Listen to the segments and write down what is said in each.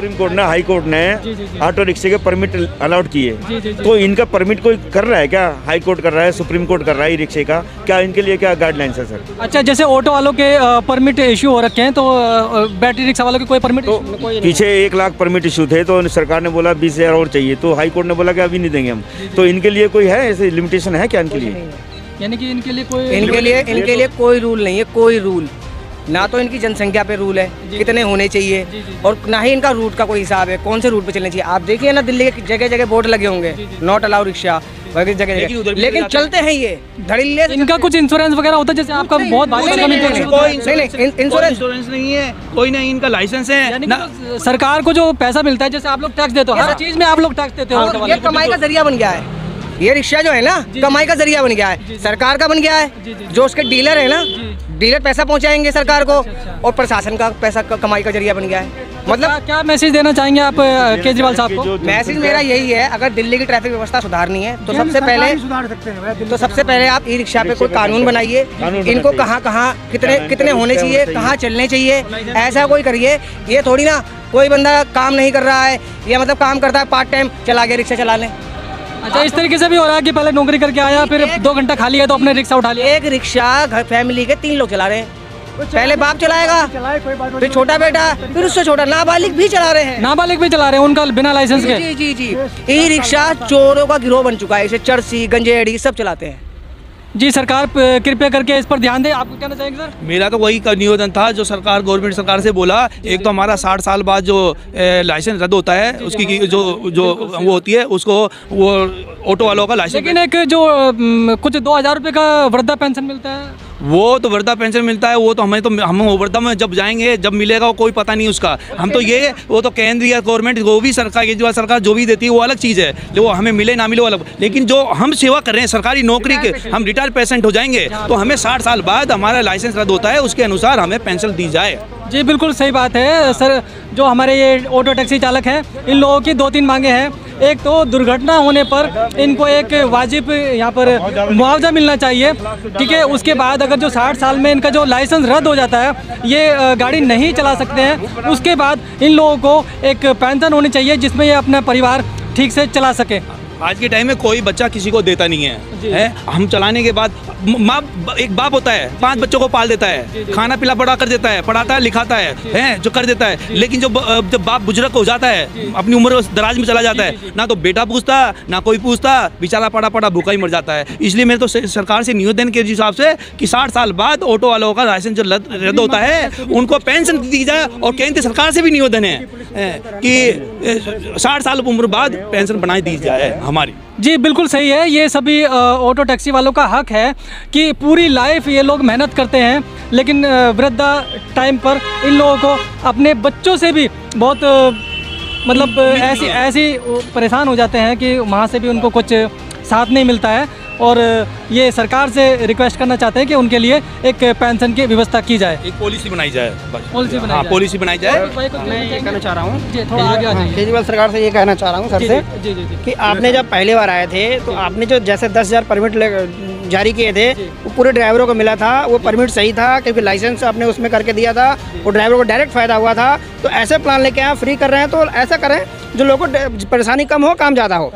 Supreme court ने, high court ने auto रिक्शे के परमिट अलाउड किए, तो इनका परमिट कोई कर रहा है क्या? हाई कोर्ट कर रहा है, सुप्रीम कोर्ट कर रहा है रिक्शे का, क्या इनके लिए क्या गाइडलाइंस है सर? अच्छा, जैसे ऑटो वालों के परमिट इशू हो रखे हैं, तो बैटरी रिक्शा वालों के कोई परमिट तो पीछे 1 लाख परमिट इशू थे, तो सरकार ने बोला 20,000 और चाहिए, तो हाई कोर्ट ने बोला कि अभी नहीं देंगे हम। तो इनके लिए कोई है ऐसे लिमिटेशन है क्या इनके लिए? यानी कि इनके लिए कोई रूल नहीं है, कोई रूल ना तो इनकी जनसंख्या पे रूल है कितने होने चाहिए, और ना ही इनका रूट का कोई हिसाब है कौन से रूट पे चलने चाहिए। आप देखिए ना, दिल्ली के जगह जगह बोर्ड लगे होंगे नॉट अलाउ रिक्शा जगह, लेकिन चलते हैं ये धड़ल्ले। इनका कुछ इंश्योरेंस वगैरह होता है, जैसे आपका बहुत भारी इंश्योरेंस नहीं है, कोई नहीं, इनका लाइसेंस है ना। सरकार को जो पैसा मिलता है, जैसे आप लोग टैक्स देते हो, हर चीज में आप लोग टैक्स देते हो, ये कमाई का जरिया बन गया है। ये रिक्शा जो है ना, कमाई का जरिया बन गया है, सरकार का बन गया है। जो उसके डीलर है ना, डीलर पैसा पहुंचाएंगे सरकार को, और प्रशासन का पैसा कमाई का जरिया बन गया है। मतलब क्या मैसेज देना चाहेंगे आप केजरीवाल साहब को? मैसेज मेरा यही है, अगर दिल्ली की ट्रैफिक व्यवस्था सुधारनी है तो सबसे पहले आप ई रिक्शा पे कोई कानून बनाइए, इनको कहाँ कितने होने चाहिए, कहाँ चलने चाहिए, ऐसा कोई करिए। ये थोड़ी ना कोई बंदा काम नहीं कर रहा है, ये मतलब काम करता है पार्ट टाइम, चला गया रिक्शा चला लें। अच्छा, इस तरीके से भी हो रहा है कि पहले नौकरी करके आया, फिर 2 घंटा खाली है तो अपने रिक्शा उठा लिया। एक रिक्शा घर फैमिली के 3 लोग चला रहे हैं, पहले बाप चलाएगा, फिर छोटा बेटा, फिर उससे छोटा नाबालिग भी चला रहे हैं, उनका बिना लाइसेंस के। जी। ई रिक्शा चोरों का गिरोह बन चुका है, इसे चरसी गंजेड़ी सब चलाते हैं। जी, सरकार कृपया करके इस पर ध्यान दे। आप कहना चाहेंगे सर? मेरा तो वही निवेदन था जो गवर्नमेंट सरकार से बोला, एक तो हमारा 60 साल बाद जो लाइसेंस रद्द होता है, उसकी जो वो होती है, उसको वो ऑटो वालों का लाइसेंस। लेकिन एक जो कुछ 2,000 रुपये का वृद्धा पेंशन मिलता है, वो तो वृद्धा पेंशन मिलता है, वो तो हम वृद्धा में जब जाएंगे, जब मिलेगा वो कोई पता नहीं उसका। हम तो ये, वो तो केंद्रीय गवर्नमेंट जो भी सरकार, केजरीवाल सरकार जो भी देती है वो अलग चीज़ है, जो हमें मिले ना मिले वो अलग। लेकिन जो हम सेवा कर रहे हैं सरकारी नौकरी के, हम रिटायर्ड पेशेंट हो जाएंगे तो हमें 60 साल बाद हमारा लाइसेंस रद्द होता है, उसके अनुसार हमें पेंशन दी जाए। जी बिल्कुल सही बात है सर। जो हमारे ये ऑटो टैक्सी चालक हैं, इन लोगों की 2-3 मांगे हैं। एक तो दुर्घटना होने पर इनको एक वाजिब यहाँ पर मुआवजा मिलना चाहिए, ठीक है। उसके बाद अगर जो 60 साल में इनका जो लाइसेंस रद्द हो जाता है, ये गाड़ी नहीं चला सकते हैं, उसके बाद इन लोगों को एक पेंशन होनी चाहिए जिसमें ये अपना परिवार ठीक से चला सके। आज के टाइम में कोई बच्चा किसी को देता नहीं है। हम चलाने के बाद एक बाप होता है, 5 बच्चों को पाल देता है, खाना पिला बड़ा कर देता है, पढ़ाता है, लिखाता है, जो कर देता है। लेकिन जब बाप बुजुर्ग हो जाता है, अपनी उम्र दराज में चला जाता है, ना तो बेटा पूछता ना कोई पूछता, बेचारा पड़ा भूखा ही मर जाता है। इसलिए मैं तो सरकार से निवेदन के हिसाब से कि 60 साल बाद ऑटो वालों का लाइसेंस जो रद्द होता है उनको पेंशन दी जाए, और केंद्र सरकार से भी निवेदन है कि 60 साल उम्र बाद पेंशन बनाई दी जाए हमारी। जी बिल्कुल सही है। ये सभी ऑटो टैक्सी वालों का हक है कि पूरी लाइफ ये लोग मेहनत करते हैं, लेकिन वृद्धा टाइम पर इन लोगों को अपने बच्चों से भी बहुत मतलब ऐसी परेशान हो जाते हैं कि वहाँ से भी उनको कुछ साथ नहीं मिलता है। और ये सरकार से रिक्वेस्ट करना चाहते हैं कि उनके लिए एक पेंशन की व्यवस्था की जाए, एक पॉलिसी बनाई जाए। पॉलिसी बनाई जाए। मैं ये कहना चाह रहा हूँ, थोड़ा आगे आ जाइए। केजरीवाल सरकार से ये कहना चाह रहा हूँ सर से कि आपने जब पहली बार आए थे तो आपने जो जैसे 10,000 परमिट जारी किए थे, वो पूरे ड्राइवरों को मिला था, वो परमिट सही था क्योंकि लाइसेंस आपने उसमें करके दिया था, वो ड्राइवरों को डायरेक्ट फ़ायदा हुआ था। तो ऐसे प्लान लेके आप फ्री कर रहे हैं, तो ऐसा करें जो लोगों को परेशानी कम हो, काम ज़्यादा हो,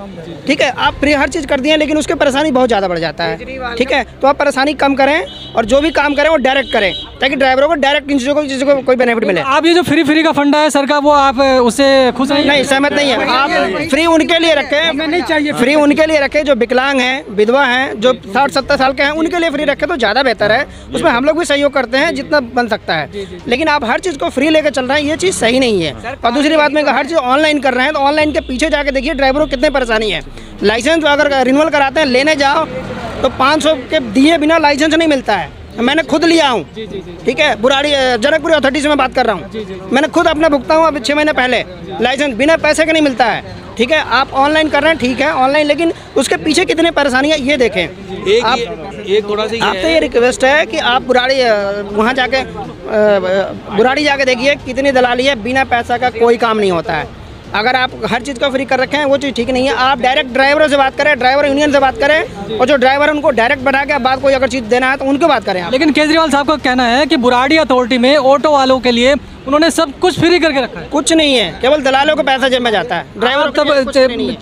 ठीक है। आप फ्री हर चीज़ कर दिए, लेकिन उसकी परेशानी बहुत ज़्यादा बढ़ जाता है, ठीक है। तो आप परेशानी कम करें और जो भी काम करें वो डायरेक्ट करें, ताकि ड्राइवरों को डायरेक्ट इन चीज़ों को कोई बेनिफिट मिले। आप ये जो फ्री का फंडा है सर का, वो आप उससे खुश नहीं, सहमत नहीं है। आप फ्री उनके लिए रखें, नहीं चाहिए, फ्री उनके लिए रखें जो विकलांग हैं, विधवा हैं, जो 60-70 साल के हैं, उनके लिए फ्री रखें तो ज़्यादा बेहतर है। उसमें हम लोग भी सहयोग करते हैं जितना बन सकता है, लेकिन आप हर चीज़ को फ्री लेकर चल रहे हैं, ये चीज़ सही नहीं है। और दूसरी बात में हर चीज़ ऑनलाइन कर रहे हैं, तो ऑनलाइन के पीछे जाके देखिए ड्राइवरों को कितने परेशानी है। लाइसेंस अगर रिन्यूअल कराते हैं, लेने जाओ तो 500 के दिए बिना लाइसेंस नहीं मिलता है। मैंने खुद लिया हूँ, ठीक है, बुराड़ी जनकपुरी अथॉरिटी से मैं बात कर रहा हूँ। मैंने खुद अपना भुगता हूँ, अभी 6 महीने पहले लाइसेंस बिना पैसे के नहीं मिलता है, ठीक है। आप ऑनलाइन कर रहे हैं, ठीक है ऑनलाइन, लेकिन उसके पीछे कितने परेशानियाँ ये देखें। एक थोड़ा सा आपसे ये रिक्वेस्ट है कि आप बुराड़ी वहाँ जाके बुराड़ी जाके देखिए कितनी दलाली है, बिना पैसा का कोई काम नहीं होता है। अगर आप हर चीज़ को फ्री कर रखे हैं, वो चीज़ ठीक नहीं है। आप डायरेक्ट ड्राइवरों से बात करें, ड्राइवर यूनियन से बात करें, और जो ड्राइवर उनको डायरेक्ट बढ़ा के बाद कोई अगर चीज़ देना है तो उनकी बात करें। लेकिन केजरीवाल साहब का कहना है कि बुराड़ी अथॉरिटी में ऑटो वालों के लिए उन्होंने सब कुछ फ्री करके रखा है। कुछ नहीं है, केवल दलालों को पैसा जेब में जाता है। ड्राइवर तब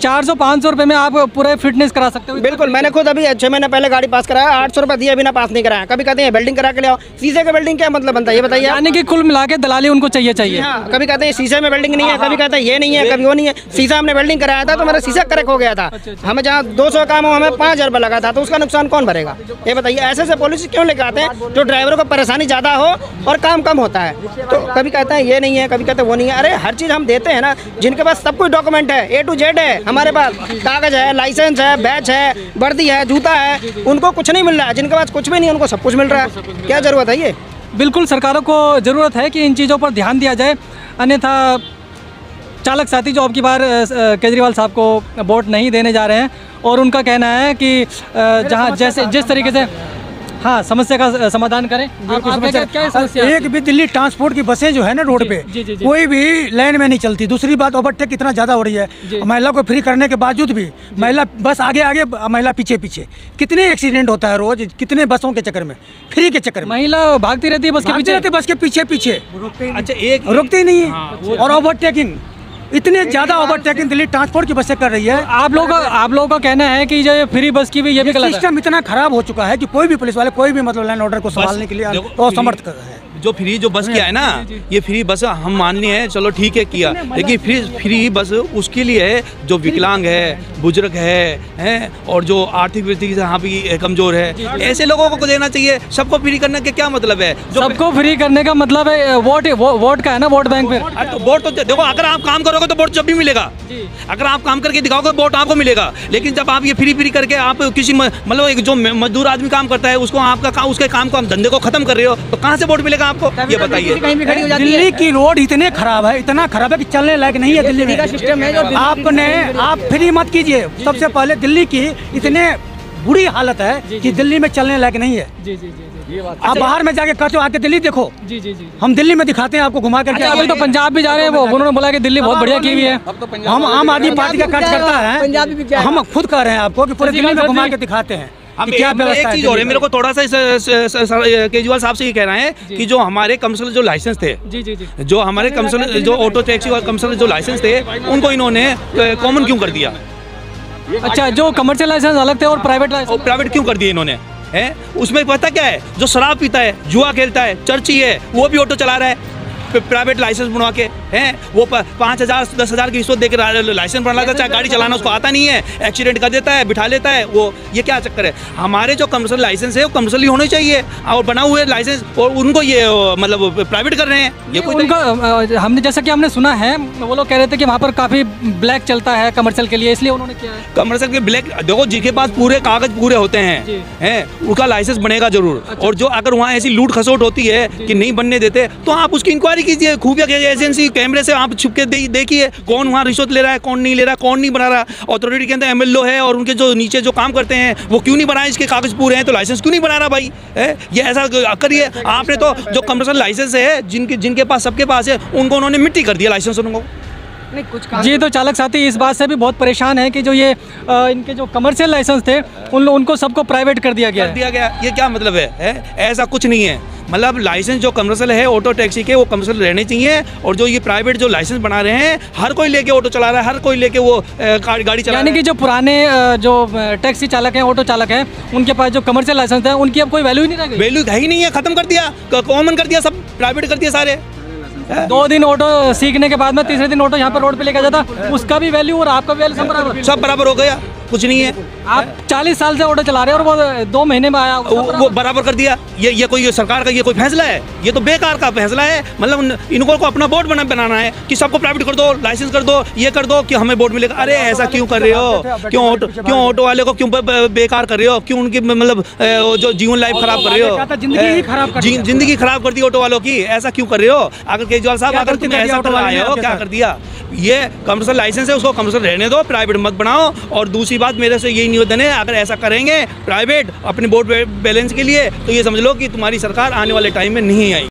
400-500 रुपए में आप पूरे फिटनेस करा सकते हो। बिल्कुल, मैंने खुद अभी 6 महीने पहले गाड़ी पास कराया, 800 रुपये दिए बिना पास नहीं कराया। कभी कहते हैं वेल्डिंग करा के ले आओ, शीशे का वेल्डिंग क्या मतलब बनता है ये बताइए। यानी कि कुल मिला के दलाली उनको चाहिए। हाँ, कभी कहते हैं शीशे में वेल्डिंग नहीं है, कभी कहते हैं ये नहीं है, कभी वो नहीं है। शीशा हमने वेल्डिंग कराया था तो मेरा शीशा क्रैक हो गया था, हमें जहाँ 200 काम हो हमें 5000 रुपये लगा था, तो उसका नुकसान कौन भरेगा ये बताइए। ऐसे पॉलिसी क्यों लेकर आते हैं जो ड्राइवरों को परेशानी ज़्यादा हो और काम कम होता है। तो कभी कहते हैं ये नहीं है, कभी कहते हैं वो नहीं है। अरे हर चीज़ हम देते हैं ना, जिनके पास सब कुछ डॉक्यूमेंट है, A to Z है, हमारे पास कागज है, लाइसेंस है, बैच है, वर्दी है, जूता है, उनको कुछ नहीं मिल रहा है। जिनके पास कुछ भी नहीं उनको सब कुछ मिल रहा है। क्या जरूरत है ये? बिल्कुल सरकारों को ज़रूरत है कि इन चीज़ों पर ध्यान दिया जाए, अन्यथा चालक साथी जो अब की बार केजरीवाल साहब को वोट नहीं देने जा रहे हैं और उनका कहना है कि जहां जैसे जिस तरीके से हाँ समस्या का समाधान करें। क्या समस्या? एक भी दिल्ली ट्रांसपोर्ट की बसें जो है ना रोड पे जी। कोई भी लाइन में नहीं चलती। दूसरी बात ओवरटेक इतना ज़्यादा हो रही है, महिला को फ्री करने के बावजूद भी महिला बस आगे महिला पीछे। कितने एक्सीडेंट होता है रोज, कितने बसों के चक्कर में, फ्री के चक्कर में महिला भागती रहती है बस के पीछे। अच्छा, एक रुकते ही नहीं है। और ओवरटेकिंग इतने ज़्यादा ओवरटेकिंग दिल्ली ट्रांसपोर्ट की बसें कर रही है। आप लोगों का कहना है कि जो ये फ्री बस की भी ये भी गलत है। सिस्टम इतना खराब हो चुका है कि कोई भी पुलिस वाले कोई भी मतलब लैंड ऑर्डर को संभालने के लिए असमर्थ है। जो फ्री बस किया है ना, ये फ्री बस हम मानने हैं, चलो ठीक है किया, लेकिन फ्री बस उसके लिए है जो विकलांग है, बुजुर्ग है और जो आर्थिक वृद्धि से यहाँ भी कमजोर है, ऐसे लोगों को देना चाहिए। सबको फ्री करने का क्या मतलब है? सबको फ्री करने का मतलब है वोट का है ना, वोट बैंक पे। तो वोट तो देखो, अगर आप काम करोगे तो वोट जब भी मिलेगा, अगर आप काम करके दिखाओगे वोट आपको मिलेगा। लेकिन जब आप ये फ्री करके आप किसी मतलब एक जो मजदूर आदमी काम करता है उसको उसके काम को, हम धंधे को खत्म कर रहे हो, तो कहाँ से वोट मिलेगा आपको ये बताइए। दिल्ली की रोड इतने खराब है, इतना खराब है कि चलने लायक नहीं है। दिल्ली का सिस्टम है जो आप फ्री मत कीजिए। सबसे पहले दिल्ली की इतने बुरी हालत है कि दिल्ली में चलने लायक नहीं है। आप बाहर में जाके करते हो, आके दिल्ली देखो। हम दिल्ली में दिखाते हैं आपको घुमा करके। अभी तो पंजाब भी जा रहे हैं, वो उन्होंने बोला कि दिल्ली बहुत बढ़िया की हुई है। हम आम आदमी पार्टी का कार्य करता है, हम खुद कह रहे हैं आपको कि पूरे दिल्ली में घुमा के दिखाते हैं। क्या एक चीज हो रही है, मेरे को थोड़ा सा केजरीवाल साहब से ये कहना है कि जो हमारे कमर्शियल जो लाइसेंस थे, जो हमारे कमर्शियल जो ऑटो टैक्सी और कमर्शियल जो लाइसेंस थे, उनको इन्होंने कॉमन क्यों कर दिया? अच्छा, जो कमर्शियल लाइसेंस अलग थे और प्राइवेट क्यों कर दिए इन्होंने? है उसमें पता क्या है, जो शराब पीता है, जुआ खेलता है, चर्ची है, वो भी ऑटो चला रहा है प्राइवेट लाइसेंस बनवा के। हैं वो 5000 10,000 की रिश्वत देकर लाइसेंस बना लेता है, चाहे गाड़ी चलाना उसको आता नहीं है, एक्सीडेंट कर देता है, बिठा लेता है। वो ये क्या चक्कर है? हमारे जो कमर्शियल लाइसेंस है वो कमर्शियल ही होने चाहिए, और बना हुए लाइसेंस और उनको ये मतलब प्राइवेट कर रहे हैं। ये कोई उनका हमने जैसा कि हमने सुना है, वो लोग कह रहे थे कि वहाँ पर काफ़ी ब्लैक चलता है कमर्शियल के लिए, इसलिए उन्होंने किया है। कमर्शियल के ब्लैक देखो, जिनके पास पूरे कागज पूरे होते हैं उनका लाइसेंस बनेगा जरूर। अच्छा। और जो अगर वहाँ ऐसी लूट खसोट होती है कि नहीं बनने देते, तो आप उसकी इंक्वायरी कीजिए, खुफिया एजेंसी कैमरे से आप छुप के देखिए कौन वहाँ रिश्वत ले रहा है, कौन नहीं ले रहा, कौन नहीं बना रहा। अथॉरिटी के अंदर एमएलओ है और उनके जो नीचे जो काम करते हैं वो क्यों नहीं बनाए, इसके कागज पूरे हैं तो लाइसेंस क्यों नहीं बना रहा भाई? ये ऐसा करिए। आपने तो जो कमर्शियल लाइसेंस है जिनके पास सबके पास है, उनको उन्होंने मिट्टी कर दिया लाइसेंस उनको। जी, तो चालक साथी इस बात से भी बहुत परेशान है कि जो ये इनके जो कमर्शियल लाइसेंस थे उनको सबको प्राइवेट कर दिया गया। ये क्या मतलब है? ऐसा कुछ नहीं है। मतलब लाइसेंस जो कमर्शियल है ऑटो टैक्सी के, वो कमर्शियल रहने चाहिए। और जो ये प्राइवेट जो लाइसेंस बना रहे हैं, हर कोई लेके ऑटो चला रहा है, हर कोई लेके वो गाड़ी चला रहा है। यानी कि जो पुराने जो टैक्सी चालक हैं, ऑटो चालक हैं, उनके पास जो कमर्शियल लाइसेंस है उनकी अब कोई वैल्यू ही नहीं रह गई। वैल्यू है ही नहीं है, खत्म कर दिया, कॉमन कर दिया, सब प्राइवेट कर दिया सारे। 2 दिन ऑटो सीखने के बाद में तीसरे दिन ऑटो यहाँ पर रोड पे लेकर जाता, उसका भी वैल्यू और आपका भी वैल्यू सब बराबर हो गया, कुछ नहीं है। आप 40 साल से ऑटो चला रहे हैं और वो 2 महीने में आया, वो बराबर कर दिया। ये कोई सरकार का ये कोई फैसला है? ये तो बेकार का फैसला है। मतलब इनको को अपना बोर्ड बनाना है कि सबको प्राइवेट कर दो, लाइसेंस कर दो, ये कर दो कि हमें बोर्ड मिलेगा। अरे ऐसा क्यों कर रहे हो? क्यों ऑटो वाले को क्यों बेकार कर रहे हो? क्यों उनकी मतलब जो जीवन लाइफ खराब कर रहे हो? जिंदगी खराब कर दी ऑटो वालों की, ऐसा क्यों कर रहे हो? अगर केजरीवाल साहब अगर तुम ऐसा कर रहे हो, क्या कर दिया? ये कमर्शियल लाइसेंस है, उसको कमर्शियल रहने दो, प्राइवेट मत बनाओ। और दूसरी बात मेरे से यही निवेदन है, अगर ऐसा करेंगे प्राइवेट अपने वोट बैलेंस के लिए, तो ये समझ लो कि तुम्हारी सरकार आने वाले टाइम में नहीं आई।